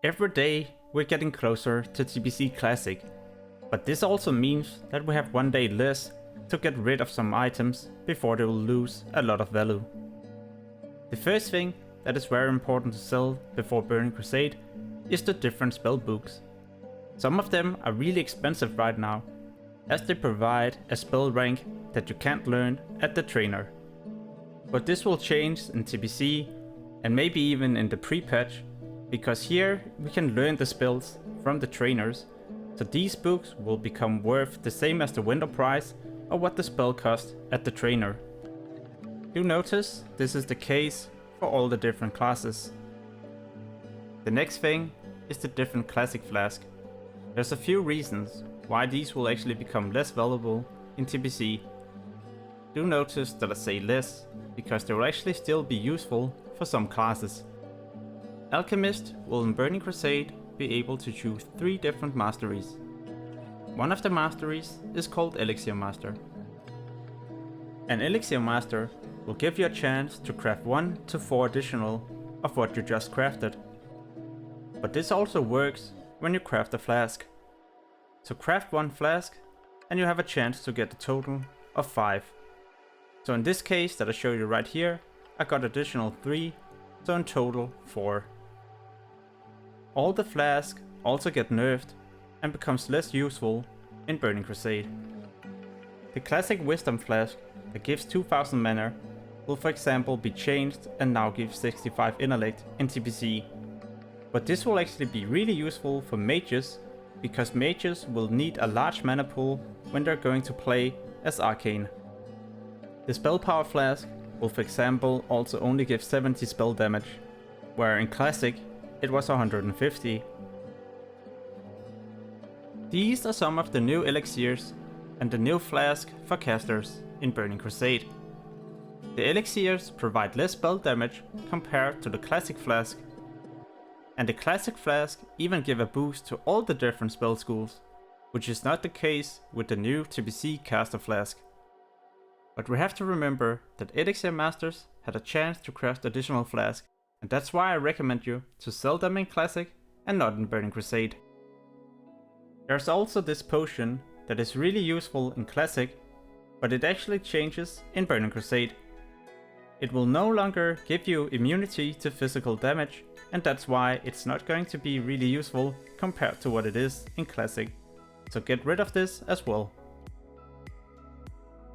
Every day we're getting closer to TBC Classic, but this also means that we have one day less to get rid of some items before they will lose a lot of value. The first thing that is very important to sell before Burning Crusade is the different spell books. Some of them are really expensive right now, as they provide a spell rank that you can't learn at the trainer. But this will change in TBC and maybe even in the pre-patch, because here we can learn the spells from the trainers, so these books will become worth the same as the window price or what the spell cost at the trainer. You'll notice this is the case for all the different classes. The next thing is the different classic flask. There's a few reasons why these will actually become less valuable in TBC. Do notice that I say less, because they will actually still be useful for some classes. Alchemist will in Burning Crusade be able to choose 3 different masteries. One of the masteries is called Elixir Master. An Elixir Master will give you a chance to craft 1 to 4 additional of what you just crafted. But this also works when you craft a flask. So craft 1 flask and you have a chance to get a total of 5. So in this case that I show you right here, I got additional 3, so in total 4. All the flasks also get nerfed and becomes less useful in Burning Crusade. The classic Wisdom Flask that gives 2000 mana will for example be changed and now gives 65 intellect in TBC. But this will actually be really useful for mages, because mages will need a large mana pool when they're going to play as Arcane. The Spell Power Flask will for example also only give 70 spell damage, where in Classic it was 150. These are some of the new elixirs and the new flask for casters in Burning Crusade. The elixirs provide less spell damage compared to the classic flask, and the classic flask even give a boost to all the different spell schools, which is not the case with the new TBC caster flask. But we have to remember that Elixir Masters had a chance to craft additional flask, and that's why I recommend you to sell them in Classic and not in Burning Crusade. There's also this potion that is really useful in Classic, but it actually changes in Burning Crusade. It will no longer give you immunity to physical damage, and that's why it's not going to be really useful compared to what it is in Classic. So get rid of this as well.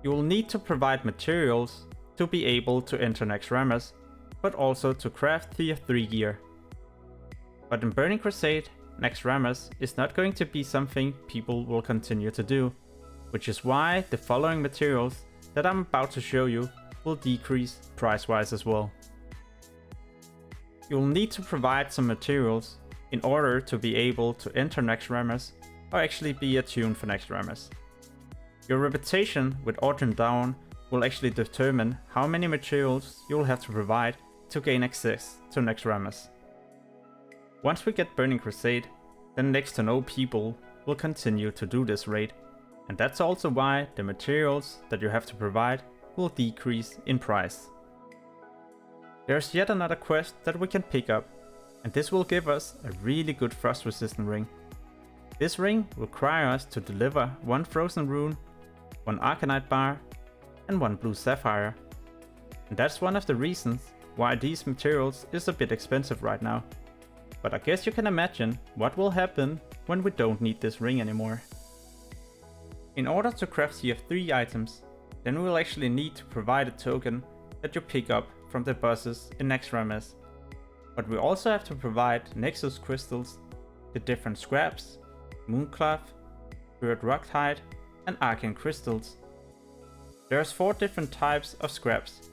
You will need to provide materials to be able to enter Naxxramas, but also to craft tier 3 gear. But in Burning Crusade, Naxxramas is not going to be something people will continue to do, which is why the following materials that I'm about to show you will decrease price-wise as well. You will need to provide some materials in order to be able to enter Naxxramas or actually be attuned for Naxxramas. Your reputation with Origin down will actually determine how many materials you will have to provide to gain access to Naxxramas. Once we get Burning Crusade, then next to no people will continue to do this raid, and that's also why the materials that you have to provide will decrease in price. There's yet another quest that we can pick up, and this will give us a really good frost resistant ring. This ring will require us to deliver 1 frozen rune, 1 arcanite bar and 1 blue sapphire. And that's one of the reasons why these materials is a bit expensive right now. But I guess you can imagine what will happen when we don't need this ring anymore. In order to craft tier 3 items, then we will actually need to provide a token that you pick up from the bosses in Naxxramas. But we also have to provide Nexus crystals, the different scraps, mooncloth, spirit rock hide and arcane crystals. There's 4 different types of scraps,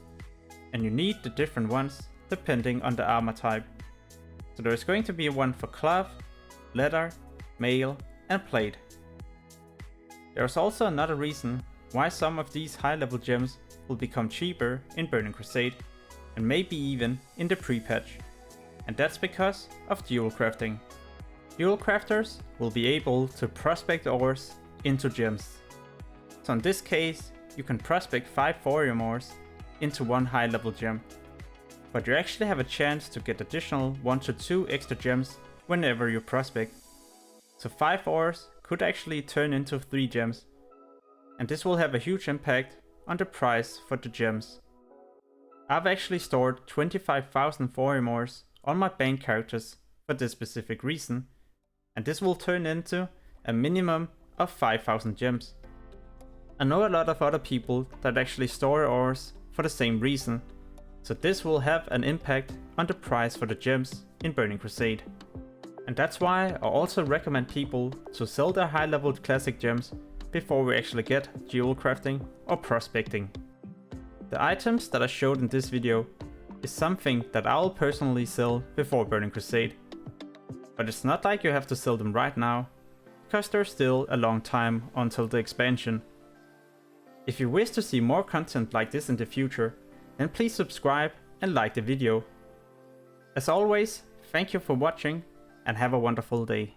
and you need the different ones depending on the armor type. So there's going to be one for cloth, leather, mail and plate. There's also another reason why some of these high level gems will become cheaper in Burning Crusade and maybe even in the pre-patch, and that's because of dual crafting. Dual crafters will be able to prospect ores into gems. So in this case you can prospect 5 thorium ores into 1 high level gem, but you actually have a chance to get additional 1 to 2 extra gems whenever you prospect. So 5 ores could actually turn into 3 gems, and this will have a huge impact on the price for the gems. I've actually stored 25,000 thorium ores on my bank characters for this specific reason, and this will turn into a minimum of 5,000 gems. I know a lot of other people that actually store ores for the same reason, so this will have an impact on the price for the gems in Burning Crusade. And that's why I also recommend people to sell their high leveled classic gems before we actually get jewel crafting or prospecting. The items that I showed in this video is something that I'll personally sell before Burning Crusade. But it's not like you have to sell them right now, because there's still a long time until the expansion. If you wish to see more content like this in the future, then please subscribe and like the video. As always, thank you for watching and have a wonderful day.